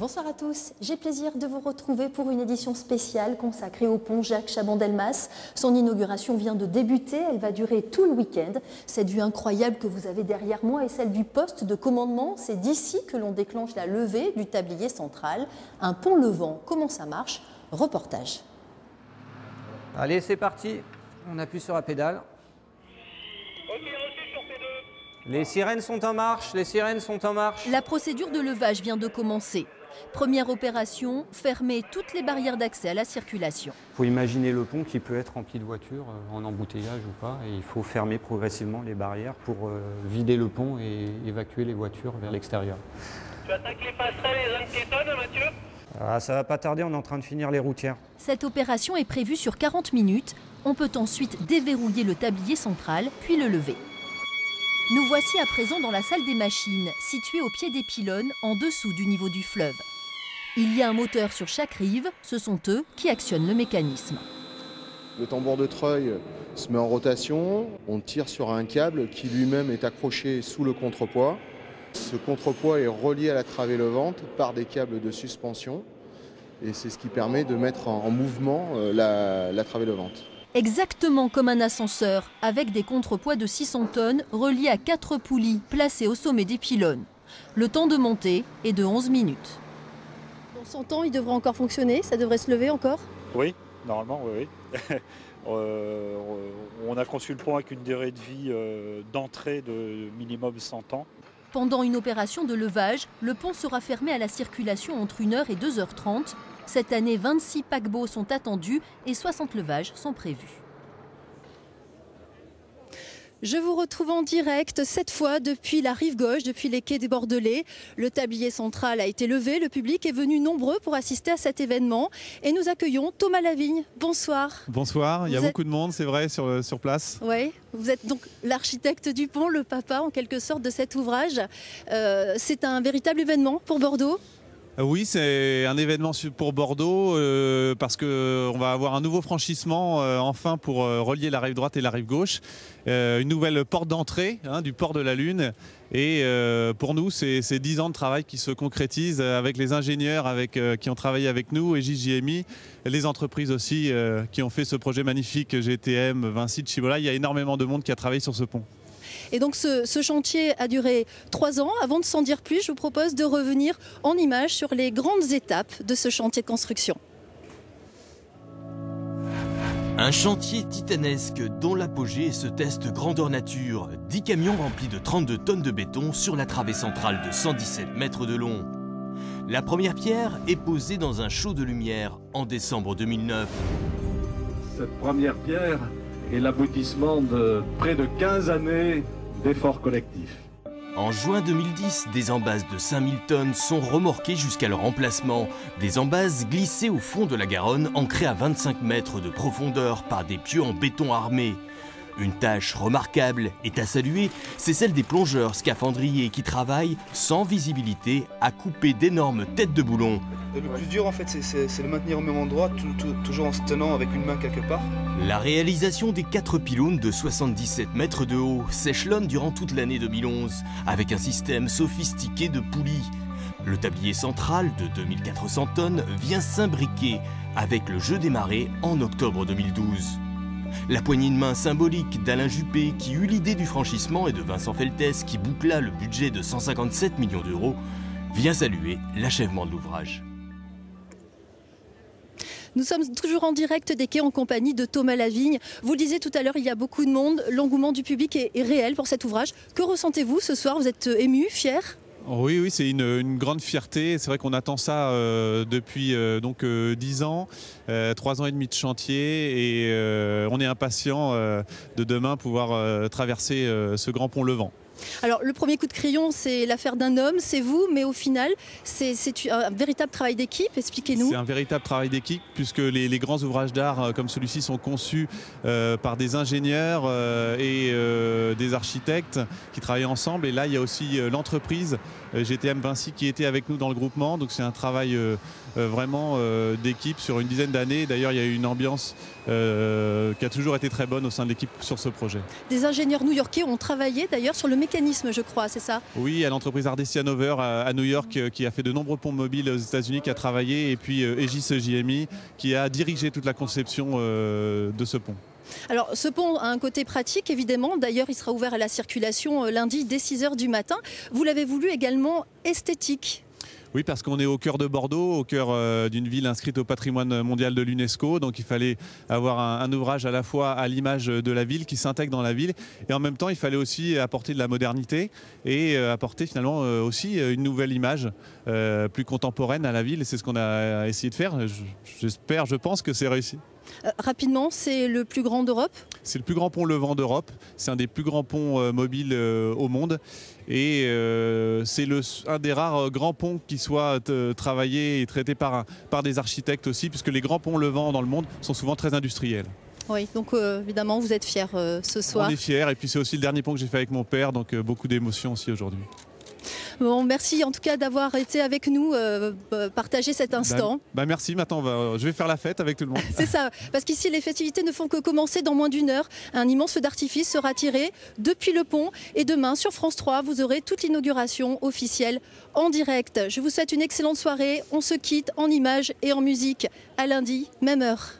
Bonsoir à tous, j'ai plaisir de vous retrouver pour une édition spéciale consacrée au pont Jacques Chaban-Delmas. Son inauguration vient de débuter, elle va durer tout le week-end. Cette vue incroyable que vous avez derrière moi est celle du poste de commandement. C'est d'ici que l'on déclenche la levée du tablier central. Un pont levant, comment ça marche? Reportage. Allez, c'est parti, on appuie sur la pédale. Ok, reçu sur P2. Les sirènes sont en marche, les sirènes sont en marche. La procédure de levage vient de commencer. Première opération, fermer toutes les barrières d'accès à la circulation. Il faut imaginer le pont qui peut être rempli de voitures en embouteillage ou pas. Et il faut fermer progressivement les barrières pour vider le pont et évacuer les voitures vers l'extérieur. Tu attaques les passerelles et les zones piétonnes, Mathieu? Ah, ça va pas tarder, on est en train de finir les routières. Cette opération est prévue sur 40 minutes. On peut ensuite déverrouiller le tablier central, puis le lever. Nous voici à présent dans la salle des machines, située au pied des pylônes, en dessous du niveau du fleuve. Il y a un moteur sur chaque rive, ce sont eux qui actionnent le mécanisme. Le tambour de treuil se met en rotation, on tire sur un câble qui lui-même est accroché sous le contrepoids. Ce contrepoids est relié à la travée levante par des câbles de suspension et c'est ce qui permet de mettre en mouvement la travée levante. Exactement comme un ascenseur, avec des contrepoids de 600 tonnes reliés à 4 poulies placées au sommet des pylônes. Le temps de montée est de 11 minutes. Dans 100 ans, il devrait encore fonctionner, ça devrait se lever encore? Oui, normalement, oui. On a conçu le pont avec une durée de vie d'entrée de minimum 100 ans. Pendant une opération de levage, le pont sera fermé à la circulation entre 1h et 2h30. Cette année, 26 paquebots sont attendus et 60 levages sont prévus. Je vous retrouve en direct, cette fois depuis la rive gauche, depuis les quais des Bordelais. Le tablier central a été levé, le public est venu nombreux pour assister à cet événement. Et nous accueillons Thomas Lavigne. Bonsoir. Bonsoir, il y a beaucoup de monde, c'est vrai, sur place. Oui, vous êtes donc l'architecte du pont, le papa en quelque sorte de cet ouvrage. C'est un véritable événement pour Bordeaux? Oui, c'est un événement pour Bordeaux parce qu'on va avoir un nouveau franchissement enfin pour relier la rive droite et la rive gauche. Une nouvelle porte d'entrée du port de la Lune. Et pour nous, c'est 10 ans de travail qui se concrétisent avec les ingénieurs qui ont travaillé avec nous et JJMI, les entreprises aussi qui ont fait ce projet magnifique, GTM, Vinci, Chibola. Il y a énormément de monde qui a travaillé sur ce pont. Et donc ce chantier a duré 3 ans. Avant de s'en dire plus, je vous propose de revenir en images sur les grandes étapes de ce chantier de construction. Un chantier titanesque dont l'apogée est ce test grandeur nature. 10 camions remplis de 32 tonnes de béton sur la travée centrale de 117 mètres de long. La première pierre est posée dans un show de lumière en décembre 2009. Cette première pierre est l'aboutissement de près de 15 années d'efforts collectifs. En juin 2010, des embases de 5000 tonnes sont remorquées jusqu'à leur emplacement. Des embases glissées au fond de la Garonne, ancrées à 25 mètres de profondeur par des pieux en béton armé. Une tâche remarquable est à saluer, c'est celle des plongeurs scaphandriers qui travaillent sans visibilité à couper d'énormes têtes de boulons. Le plus dur en fait c'est de maintenir au même endroit, toujours en se tenant avec une main quelque part. La réalisation des 4 pylônes de 77 mètres de haut s'échelonne durant toute l'année 2011 avec un système sophistiqué de poulies. Le tablier central de 2400 tonnes vient s'imbriquer avec le jeu des marées en octobre 2012. La poignée de main symbolique d'Alain Juppé qui eut l'idée du franchissement et de Vincent Feltès qui boucla le budget de 157 millions d'euros vient saluer l'achèvement de l'ouvrage. Nous sommes toujours en direct des quais en compagnie de Thomas Lavigne. Vous le disiez tout à l'heure, il y a beaucoup de monde, l'engouement du public est réel pour cet ouvrage. Que ressentez-vous ce soir? Vous êtes ému, fier? Oui, c'est une grande fierté. C'est vrai qu'on attend ça depuis 10 ans, 3 ans et demi de chantier et on est impatient de demain pouvoir traverser ce grand pont levant. Alors le premier coup de crayon, c'est l'affaire d'un homme, c'est vous, mais au final, c'est un véritable travail d'équipe. Expliquez-nous. C'est un véritable travail d'équipe puisque les grands ouvrages d'art comme celui-ci sont conçus par des ingénieurs et des architectes qui travaillent ensemble. Et là, il y a aussi l'entreprise GTM Vinci qui était avec nous dans le groupement. Donc c'est un travail vraiment d'équipe sur une dizaine d'années. D'ailleurs, il y a eu une ambiance qui a toujours été très bonne au sein de l'équipe sur ce projet. Des ingénieurs new-yorkais ont travaillé d'ailleurs sur le mécanisme mécanisme, je crois, c'est ça? Oui, à l'entreprise Ardessia Hanover à New York, qui a fait de nombreux ponts mobiles aux États-Unis, qui a travaillé, et puis Aegis JMI, qui a dirigé toute la conception de ce pont. Alors, ce pont a un côté pratique, évidemment. D'ailleurs, il sera ouvert à la circulation lundi dès 6 h du matin. Vous l'avez voulu également esthétique. Oui, parce qu'on est au cœur de Bordeaux, au cœur d'une ville inscrite au patrimoine mondial de l'UNESCO. Donc il fallait avoir un ouvrage à la fois à l'image de la ville, qui s'intègre dans la ville. Et en même temps, il fallait aussi apporter de la modernité et apporter finalement aussi une nouvelle image plus contemporaine à la ville. Et c'est ce qu'on a essayé de faire. J'espère, je pense que c'est réussi. Rapidement, c'est le plus grand d'Europe? C'est le plus grand pont levant d'Europe. C'est un des plus grands ponts mobiles au monde. Et c'est un des rares grands ponts qui soit travaillé et traité par des architectes aussi, puisque les grands ponts levants dans le monde sont souvent très industriels. Oui, donc évidemment, vous êtes fiers ce soir. On est fiers, et puis c'est aussi le dernier pont que j'ai fait avec mon père, donc beaucoup d'émotions aussi aujourd'hui. Bon, merci en tout cas d'avoir été avec nous, partager cet instant. Merci, maintenant je vais faire la fête avec tout le monde. C'est ça, parce qu'ici les festivités ne font que commencer dans moins d'1 heure. Un immense feu d'artifice sera tiré depuis le pont et demain sur France 3, vous aurez toute l'inauguration officielle en direct. Je vous souhaite une excellente soirée, on se quitte en images et en musique. À lundi, même heure.